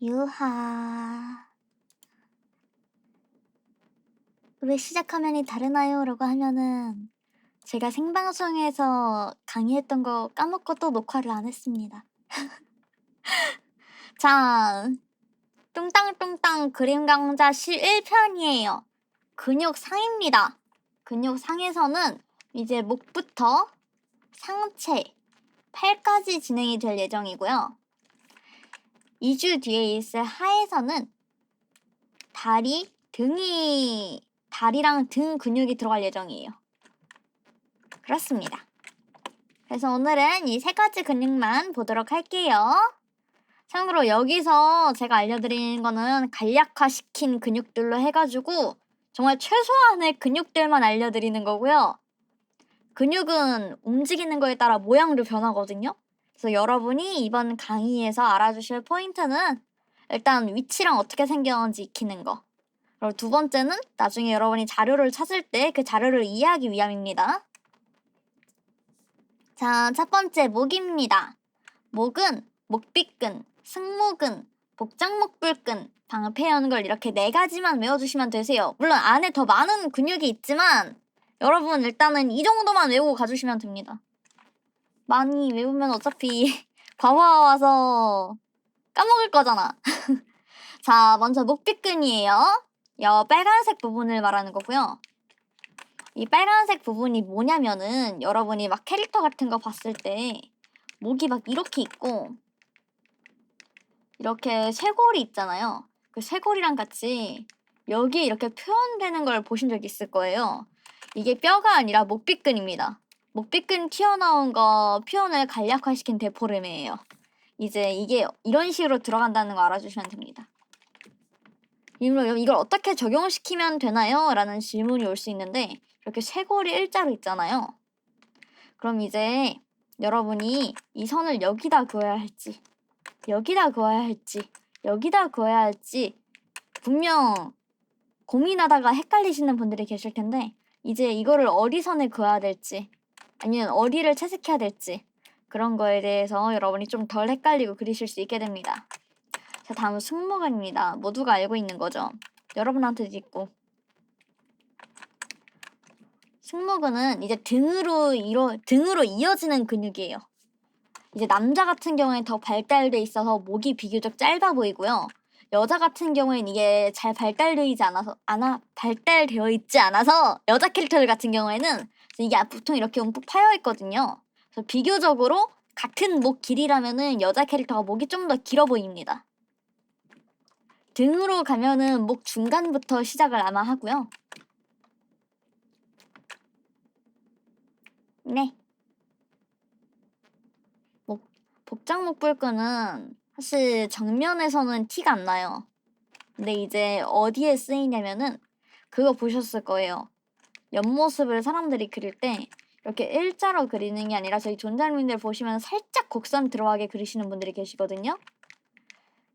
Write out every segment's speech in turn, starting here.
유하. 왜 시작 화면이 다르나요? 라고 하면은 제가 생방송에서 강의했던 거 까먹고 또 녹화를 안 했습니다. 자, 뚱땅뚱땅 그림 강좌 실 1편이에요. 근육상입니다. 근육상에서는 이제 목부터 상체, 팔까지 진행이 될 예정이고요. 2주 뒤에 있을 하에서는 다리랑 등 근육이 들어갈 예정이에요. 그렇습니다. 그래서 오늘은 이 세 가지 근육만 보도록 할게요. 참고로 여기서 제가 알려드리는 거는 간략화시킨 근육들로 해가지고 정말 최소한의 근육들만 알려드리는 거고요. 근육은 움직이는 거에 따라 모양도 변하거든요. 그래서 여러분이 이번 강의에서 알아주실 포인트는 일단 위치랑 어떻게 생겼는지 익히는 거. 그리고 두 번째는 나중에 여러분이 자료를 찾을 때 그 자료를 이해하기 위함입니다. 자, 첫 번째 목입니다. 목은 목비근, 승모근, 복장목불근, 방패연골 이렇게 4가지만 외워주시면 되세요. 물론 안에 더 많은 근육이 있지만 여러분 일단은 이 정도만 외우고 가주시면 됩니다. 많이 외우면 어차피 과부하 와서 까먹을 거잖아. 자, 먼저 목비근이에요. 이 빨간색 부분을 말하는 거고요. 이 빨간색 부분이 뭐냐면은 여러분이 막 캐릭터 같은 거 봤을 때 목이 막 이렇게 있고 이렇게 쇄골이 있잖아요. 그 쇄골이랑 같이 여기에 이렇게 표현되는 걸 보신 적 있을 거예요. 이게 뼈가 아니라 목비근입니다. 목비근 튀어나온 거 표현을 간략화시킨 데포름이에요. 이제 이게 이런 식으로 들어간다는 거 알아주시면 됩니다. 이걸 어떻게 적용시키면 되나요? 라는 질문이 올 수 있는데 이렇게 쇄골이 일자로 있잖아요. 그럼 이제 여러분이 이 선을 여기다 그어야 할지 여기다 그어야 할지 여기다 그어야 할지 분명 고민하다가 헷갈리시는 분들이 계실 텐데 이제 이거를 어디선에 그어야 될지 아니면 어디를 채색해야 될지 그런 거에 대해서 여러분이 좀 덜 헷갈리고 그리실 수 있게 됩니다. 자, 다음은 승모근입니다. 모두가 알고 있는 거죠. 여러분한테도 있고. 승모근은 이제 등으로 이어지는 근육이에요. 이제 남자 같은 경우에는 더 발달돼 있어서 목이 비교적 짧아 보이고요. 여자 같은 경우에는 이게 잘 발달되어 있지 않아서 여자 캐릭터들 같은 경우에는 이게 보통 이렇게 움푹 파여 있거든요. 그래서 비교적으로 같은 목 길이라면은 여자 캐릭터가 목이 좀 더 길어 보입니다. 등으로 가면은 목 중간부터 시작을 아마 하고요. 네. 복장목불근은 사실 정면에서는 티가 안 나요. 근데 이제 어디에 쓰이냐면은 그거 보셨을 거예요. 옆모습을 사람들이 그릴 때 이렇게 일자로 그리는 게 아니라 저희 존잘님들 보시면 살짝 곡선 들어가게 그리시는 분들이 계시거든요.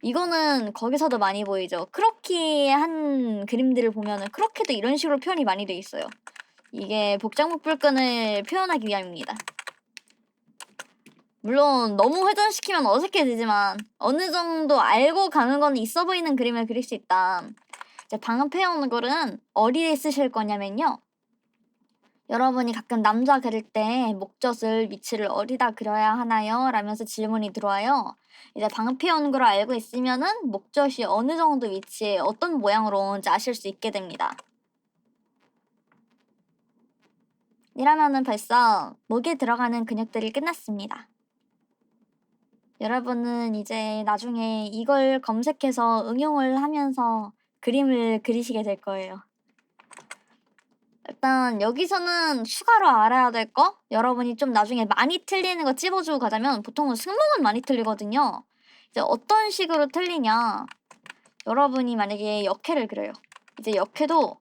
이거는 거기서도 많이 보이죠. 크로키 한 그림들을 보면은 크로키도 이런 식으로 표현이 많이 돼 있어요. 이게 복장목불근을 표현하기 위함입니다. 물론 너무 회전시키면 어색해지지만 어느 정도 알고 가는 건 있어 보이는 그림을 그릴 수 있다. 이제 방패연골은 어디에 쓰실 거냐면요. 여러분이 가끔 남자 그릴 때 목젖을 위치를 어디다 그려야 하나요? 라면서 질문이 들어와요. 이제 방패연골을 알고 있으면은 목젖이 어느 정도 위치에 어떤 모양으로 오는지 아실 수 있게 됩니다. 이러면은 벌써 목에 들어가는 근육들이 끝났습니다. 여러분은 이제 나중에 이걸 검색해서 응용을 하면서 그림을 그리시게 될 거예요. 일단 여기서는 추가로 알아야 될 거? 여러분이 좀 나중에 많이 틀리는 거 찝어주고 가자면 보통은 승모근 많이 틀리거든요. 이제 어떤 식으로 틀리냐. 여러분이 만약에 역해를 그려요. 이제 역해도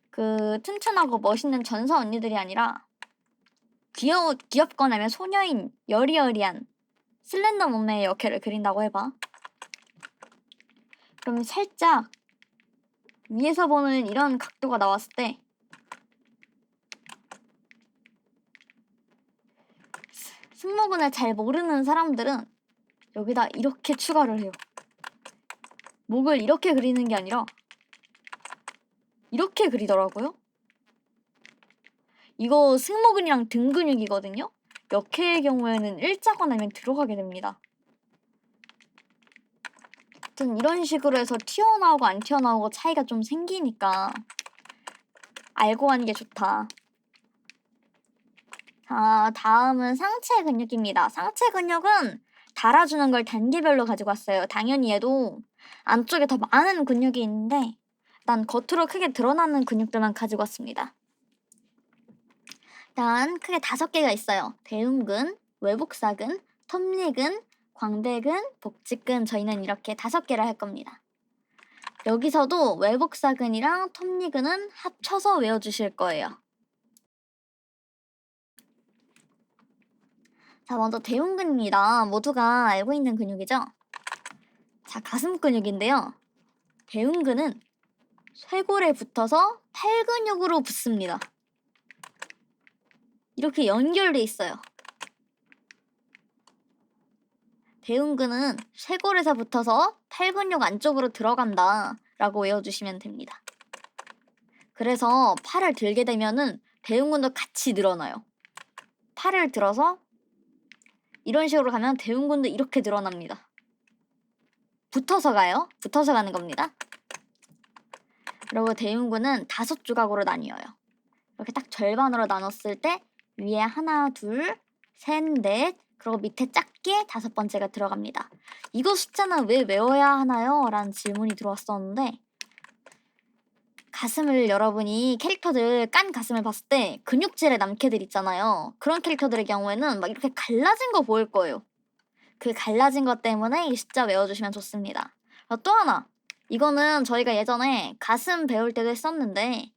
그 튼튼하고 멋있는 전사 언니들이 아니라 귀엽거나 아니면 소녀인 여리여리한 슬렌더 몸매의 역해를 그린다고 해봐. 그러면 살짝 위에서 보는 이런 각도가 나왔을 때 승모근을 잘 모르는 사람들은 여기다 이렇게 추가를 해요. 목을 이렇게 그리는 게 아니라 이렇게 그리더라고요. 이거 승모근이랑 등 근육이거든요. 역회의 경우에는 일자가 나면 들어가게 됩니다. 하여튼 이런 식으로 해서 튀어나오고 안 튀어나오고 차이가 좀 생기니까 알고 하는 게 좋다. 자, 다음은 상체 근육입니다. 상체 근육은 달아주는 걸 단계별로 가지고 왔어요. 당연히 얘도 안쪽에 더 많은 근육이 있는데 난 겉으로 크게 드러나는 근육들만 가지고 왔습니다. 일단 크게 5개가 있어요. 대흉근, 외복사근, 톱니근, 광배근, 복직근 저희는 이렇게 5개를 할 겁니다. 여기서도 외복사근이랑 톱니근은 합쳐서 외워주실 거예요. 자, 먼저 대흉근입니다. 모두가 알고 있는 근육이죠? 자, 가슴 근육인데요. 대흉근은 쇄골에 붙어서 팔 근육으로 붙습니다. 이렇게 연결돼 있어요. 대흉근은 쇄골에서 붙어서 팔 근육 안쪽으로 들어간다 라고 외워주시면 됩니다. 그래서 팔을 들게 되면은 대흉근도 같이 늘어나요. 팔을 들어서 이런 식으로 가면 대흉근도 이렇게 늘어납니다. 붙어서 가요. 붙어서 가는 겁니다. 그리고 대흉근은 5조각으로 나뉘어요. 이렇게 딱 절반으로 나눴을 때 위에 하나, 둘, 셋, 넷, 그리고 밑에 작게 5번째가 들어갑니다. 이거 숫자는 왜 외워야 하나요? 라는 질문이 들어왔었는데 가슴을 여러분이 캐릭터들 깐 가슴을 봤을 때 근육질의 남캐들 있잖아요. 그런 캐릭터들의 경우에는 막 이렇게 갈라진 거 보일 거예요. 그 갈라진 것 때문에 이 숫자 외워주시면 좋습니다. 또 하나, 이거는 저희가 예전에 가슴 배울 때도 했었는데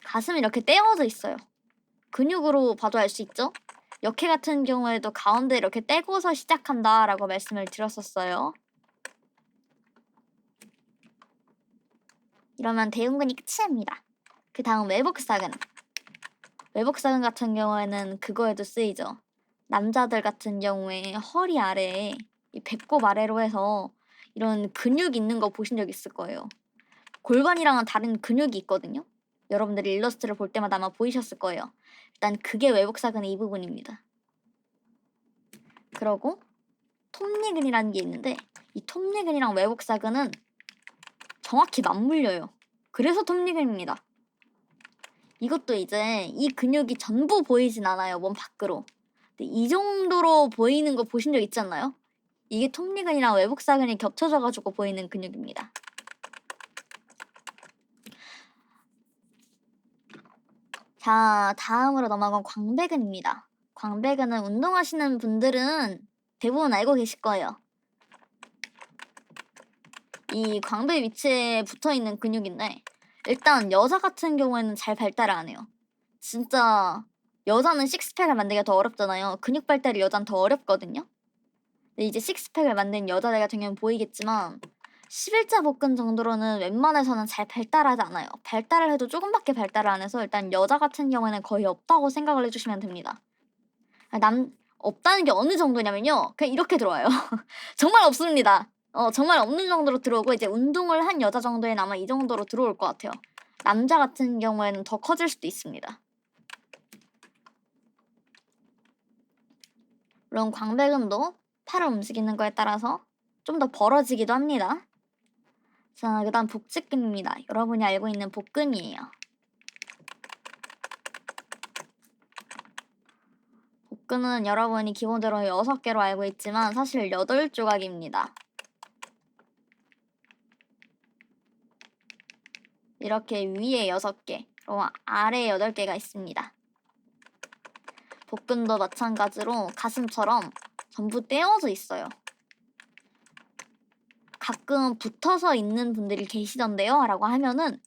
가슴이 이렇게 떼어져 있어요. 근육으로 봐도 알 수 있죠? 역해 같은 경우에도 가운데 이렇게 떼고서 시작한다라고 말씀을 드렸었어요. 이러면 대흉근이 끝입니다. 그 다음 외복사근. 외복사근 같은 경우에는 그거에도 쓰이죠. 남자들 같은 경우에 허리 아래에 이 배꼽 아래로 해서 이런 근육 있는 거 보신 적 있을 거예요. 골반이랑은 다른 근육이 있거든요. 여러분들이 일러스트를 볼 때마다 아마 보이셨을 거예요. 일단 그게 외복사근의 이 부분입니다. 그러고 톱니근이라는 게 있는데 이 톱니근이랑 외복사근은 정확히 맞물려요. 그래서 톱니근입니다. 이것도 이제 이 근육이 전부 보이진 않아요. 몸 밖으로. 근데 이 정도로 보이는 거 보신 적 있지 않나요? 이게 톱니근이랑 외복사근이 겹쳐져가지고 보이는 근육입니다. 자, 다음으로 넘어간 광배근입니다. 광배근은 운동하시는 분들은 대부분 알고 계실 거예요. 이 광배 위치에 붙어있는 근육인데 일단 여자 같은 경우에는 잘 발달을 안 해요. 진짜 여자는 식스팩을 만들기가 더 어렵잖아요. 근육 발달이 여자는 더 어렵거든요. 근데 이제 식스팩을 만든 여자들 같은 경우는 보이겠지만 11자 복근 정도로는 웬만해서는 잘 발달하지 않아요. 발달을 해도 조금밖에 발달을 안 해서 일단 여자 같은 경우에는 거의 없다고 생각을 해주시면 됩니다. 없다는 게 어느 정도냐면요. 그냥 이렇게 들어와요. 정말 없습니다. 정말 없는 정도로 들어오고 이제 운동을 한 여자 정도에는 아마 이 정도로 들어올 것 같아요. 남자 같은 경우에는 더 커질 수도 있습니다. 물론 광배근도 팔을 움직이는 거에 따라서 좀 더 벌어지기도 합니다. 자, 그 다음 복직근입니다. 여러분이 알고 있는 복근이에요. 복근은 여러분이 기본적으로 6개로 알고 있지만 사실 8조각입니다. 이렇게 위에 6개, 그리고 아래에 8개가 있습니다. 복근도 마찬가지로 가슴처럼 전부 떼어져 있어요. 가끔 붙어서 있는 분들이 계시던데요? 라고 하면은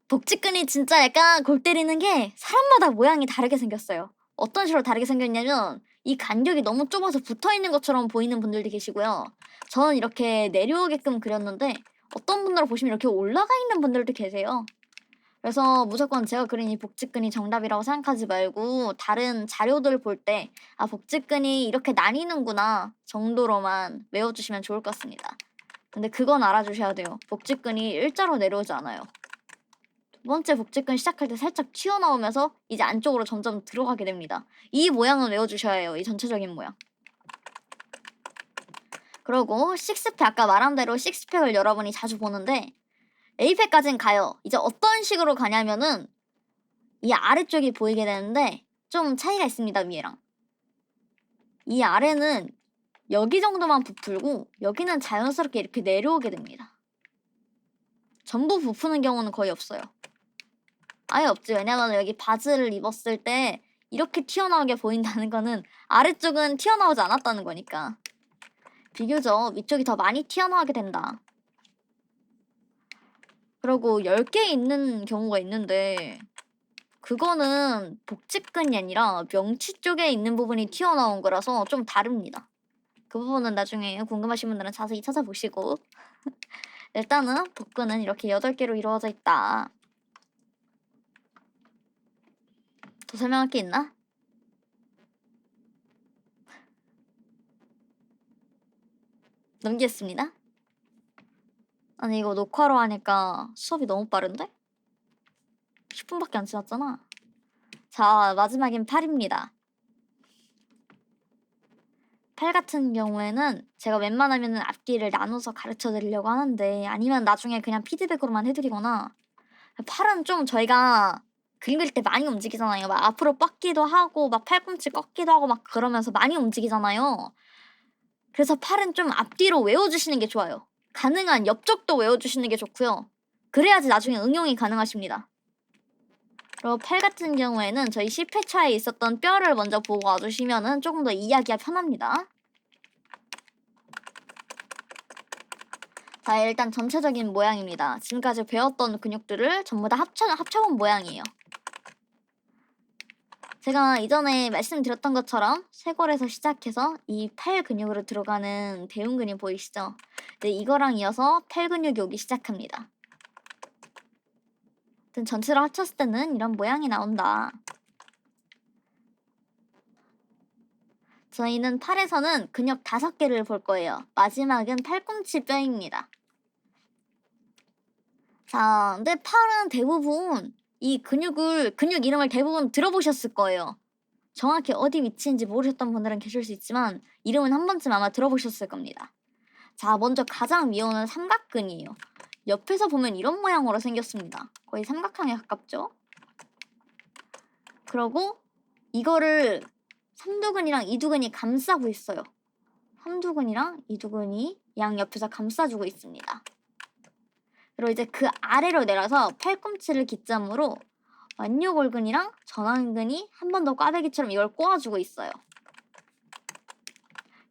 복직근이 진짜 약간 골 때리는 게 사람마다 모양이 다르게 생겼어요. 어떤 식으로 다르게 생겼냐면 이 간격이 너무 좁아서 붙어있는 것처럼 보이는 분들도 계시고요. 저는 이렇게 내려오게끔 그렸는데 어떤 분들을 보시면 이렇게 올라가 있는 분들도 계세요. 그래서 무조건 제가 그린 이 복직근이 정답이라고 생각하지 말고 다른 자료들 볼 때 복직근이 이렇게 나뉘는구나 정도로만 외워주시면 좋을 것 같습니다. 근데 그건 알아주셔야 돼요. 복직근이 일자로 내려오지 않아요. 두 번째 복직근 시작할 때 살짝 튀어나오면서 이제 안쪽으로 점점 들어가게 됩니다. 이 모양은 외워주셔야 해요. 이 전체적인 모양. 그리고 식스팩, 아까 말한 대로 식스팩을 여러분이 자주 보는데 에이팩까진 가요. 이제 어떤 식으로 가냐면은 이 아래쪽이 보이게 되는데 좀 차이가 있습니다. 위에랑. 이 아래는 여기 정도만 부풀고 여기는 자연스럽게 이렇게 내려오게 됩니다. 전부 부푸는 경우는 거의 없어요. 아예 없지. 왜냐면 여기 바지를 입었을 때 이렇게 튀어나오게 보인다는 거는 아래쪽은 튀어나오지 않았다는 거니까. 비교적 위쪽이 더 많이 튀어나오게 된다. 그리고 10개 있는 경우가 있는데 그거는 복직근이 아니라 명치 쪽에 있는 부분이 튀어나온 거라서 좀 다릅니다. 그 부분은 나중에 궁금하신 분들은 자세히 찾아보시고 일단은 복근은 이렇게 8개로 이루어져 있다. 더 설명할 게 있나? 넘기겠습니다. 아니 이거 녹화로 하니까 수업이 너무 빠른데? 10분밖에 안 지났잖아. 자, 마지막엔 팔입니다. 팔 같은 경우에는 제가 웬만하면 앞뒤를 나눠서 가르쳐 드리려고 하는데 아니면 나중에 그냥 피드백으로만 해드리거나 팔은 좀 저희가 그림 그릴 때 많이 움직이잖아요. 막 앞으로 뻗기도 하고 막 팔꿈치 꺾기도 하고 막 그러면서 많이 움직이잖아요. 그래서 팔은 좀 앞뒤로 외워주시는 게 좋아요. 가능한 옆쪽도 외워주시는 게 좋고요. 그래야지 나중에 응용이 가능하십니다. 그리고 팔 같은 경우에는 저희 10회차에 있었던 뼈를 먼저 보고 와주시면은 조금 더 이해하기가 편합니다. 자, 일단 전체적인 모양입니다. 지금까지 배웠던 근육들을 전부 다 합쳐본 모양이에요. 제가 이전에 말씀드렸던 것처럼 쇄골에서 시작해서 이 팔 근육으로 들어가는 대흉 근육 보이시죠? 네, 이거랑 이어서 팔 근육이 오기 시작합니다. 전체로 합쳤을 때는 이런 모양이 나온다. 저희는 팔에서는 근육 5개를 볼 거예요. 마지막은 팔꿈치 뼈입니다. 자, 근데 팔은 대부분 이 근육 이름을 대부분 들어보셨을 거예요. 정확히 어디 위치인지 모르셨던 분들은 계실 수 있지만 이름은 한 번쯤 아마 들어보셨을 겁니다. 자, 먼저 가장 위에 오는 삼각근이에요. 옆에서 보면 이런 모양으로 생겼습니다. 거의 삼각형에 가깝죠? 그리고 이거를 삼두근이랑 이두근이 감싸고 있어요. 삼두근이랑 이두근이 양옆에서 감싸주고 있습니다. 그리고 이제 그 아래로 내려서 팔꿈치를 기점으로 완요골근이랑 전완근이 한 번 더 꽈배기처럼 이걸 꼬아주고 있어요.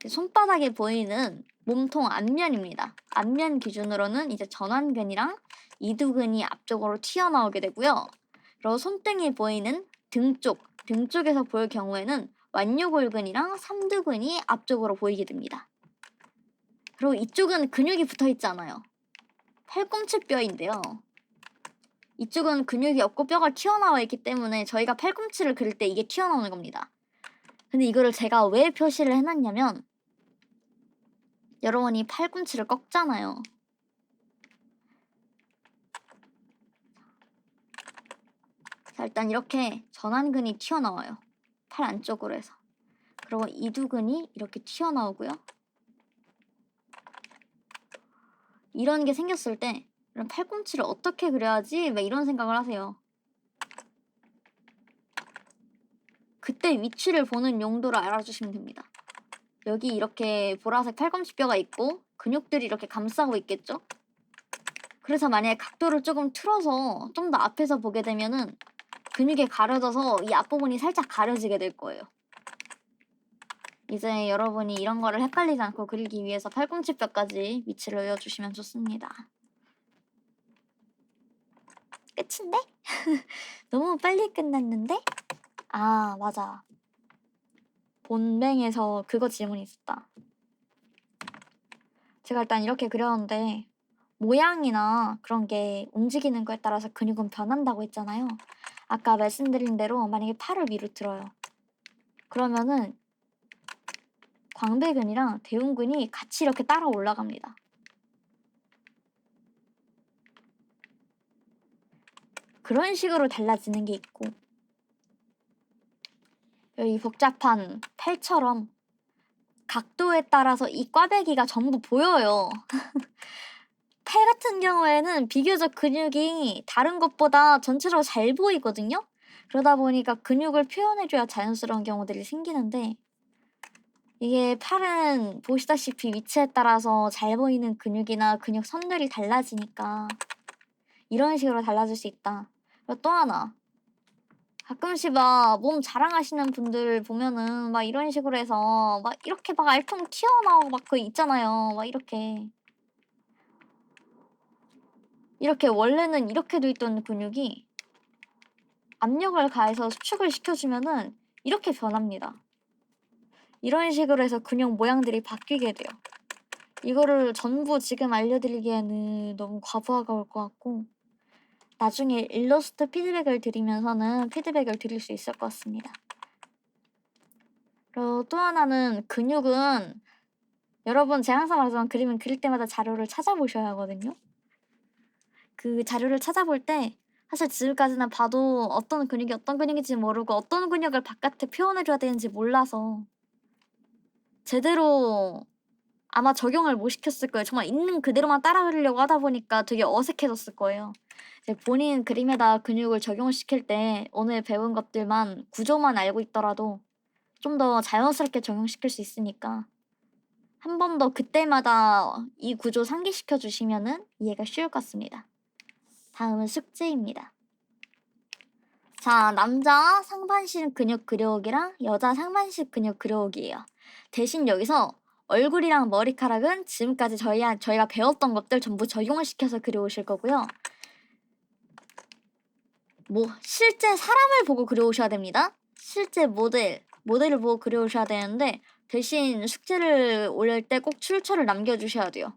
손바닥에 보이는 몸통 앞면입니다. 앞면 기준으로는 이제 전완근이랑 이두근이 앞쪽으로 튀어나오게 되고요. 그리고 손등이 보이는 등 쪽에서 볼 경우에는 완요골근이랑 삼두근이 앞쪽으로 보이게 됩니다. 그리고 이쪽은 근육이 붙어 있잖아요. 팔꿈치 뼈인데요. 이쪽은 근육이 없고 뼈가 튀어나와 있기 때문에 저희가 팔꿈치를 그릴 때 이게 튀어나오는 겁니다. 근데 이거를 제가 왜 표시를 해놨냐면 여러분이 팔꿈치를 꺾잖아요. 자, 일단 이렇게 전완근이 튀어나와요. 팔 안쪽으로 해서. 그리고 이두근이 이렇게 튀어나오고요. 이런 게 생겼을 때 이런 팔꿈치를 어떻게 그려야지? 왜 이런 생각을 하세요. 그때 위치를 보는 용도로 알아주시면 됩니다. 여기 이렇게 보라색 팔꿈치뼈가 있고 근육들이 이렇게 감싸고 있겠죠? 그래서 만약에 각도를 조금 틀어서 좀 더 앞에서 보게 되면은 근육에 가려져서 이 앞부분이 살짝 가려지게 될 거예요. 이제 여러분이 이런 거를 헷갈리지 않고 그리기 위해서 팔꿈치뼈까지 위치를 외워주시면 좋습니다. 끝인데? 너무 빨리 끝났는데? 아, 맞아. 본뱅에서 그거 질문이 있었다. 제가 일단 이렇게 그렸는데 모양이나 그런 게 움직이는 거에 따라서 근육은 변한다고 했잖아요. 아까 말씀드린 대로 만약에 팔을 위로 들어요. 그러면은 광배근이랑 대흉근이 같이 이렇게 따라 올라갑니다. 그런 식으로 달라지는 게 있고, 이 복잡한 팔처럼 각도에 따라서 이 꽈배기가 전부 보여요. 팔 같은 경우에는 비교적 근육이 다른 것보다 전체적으로 잘 보이거든요. 그러다 보니까 근육을 표현해줘야 자연스러운 경우들이 생기는데, 이게 팔은 보시다시피 위치에 따라서 잘 보이는 근육이나 근육 선들이 달라지니까 이런 식으로 달라질 수 있다. 그리고 또 하나, 가끔씩 막 몸 자랑하시는 분들 보면은 막 이런 식으로 해서 막 이렇게 막 알통 튀어나오고 막 그거 있잖아요. 막 이렇게 원래는 이렇게 돼 있던 근육이 압력을 가해서 수축을 시켜주면은 이렇게 변합니다. 이런 식으로 해서 근육 모양들이 바뀌게 돼요. 이거를 전부 지금 알려드리기에는 너무 과부하가 올 것 같고, 나중에 일러스트 피드백을 드리면서는 피드백을 드릴 수 있을 것 같습니다. 그리고 또 하나는, 근육은 여러분 제가 항상 말하지만 그림은 그릴 때마다 자료를 찾아보셔야 하거든요. 그 자료를 찾아볼 때 사실 지금까지는 봐도 어떤 근육이 어떤 근육인지 모르고 어떤 근육을 바깥에 표현해줘야 되는지 몰라서 제대로 아마 적용을 못 시켰을 거예요. 정말 있는 그대로만 따라 그리려고 하다 보니까 되게 어색해졌을 거예요. 이제 본인 그림에다 근육을 적용시킬 때 오늘 배운 것들만 구조만 알고 있더라도 좀 더 자연스럽게 적용시킬 수 있으니까 한 번 더 그때마다 이 구조 상기시켜 주시면은 이해가 쉬울 것 같습니다. 다음은 숙제입니다. 자, 남자 상반신 근육 그려오기랑 여자 상반신 근육 그려오기예요. 대신 여기서 얼굴이랑 머리카락은 지금까지 저희가 배웠던 것들 전부 적용을 시켜서 그려오실 거고요. 실제 사람을 보고 그려오셔야 됩니다. 실제 모델을 보고 그려오셔야 되는데, 대신 숙제를 올릴 때 꼭 출처를 남겨주셔야 돼요.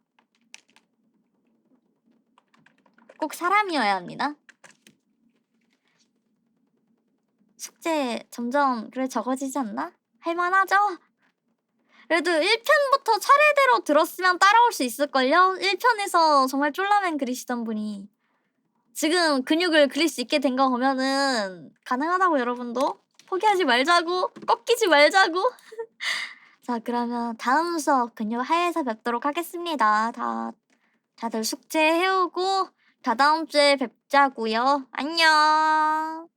꼭 사람이어야 합니다. 숙제 점점 적어지지 않나? 할만하죠? 그래도 1편부터 차례대로 들었으면 따라올 수 있을걸요? 1편에서 정말 쫄라맨 그리시던 분이 지금 근육을 그릴 수 있게 된 거 보면은 가능하다고, 여러분도 포기하지 말자고, 꺾이지 말자고. 자, 그러면 다음 수업 근육 하에서 뵙도록 하겠습니다. 다들 숙제 해오고 다다음 주에 뵙자고요. 안녕.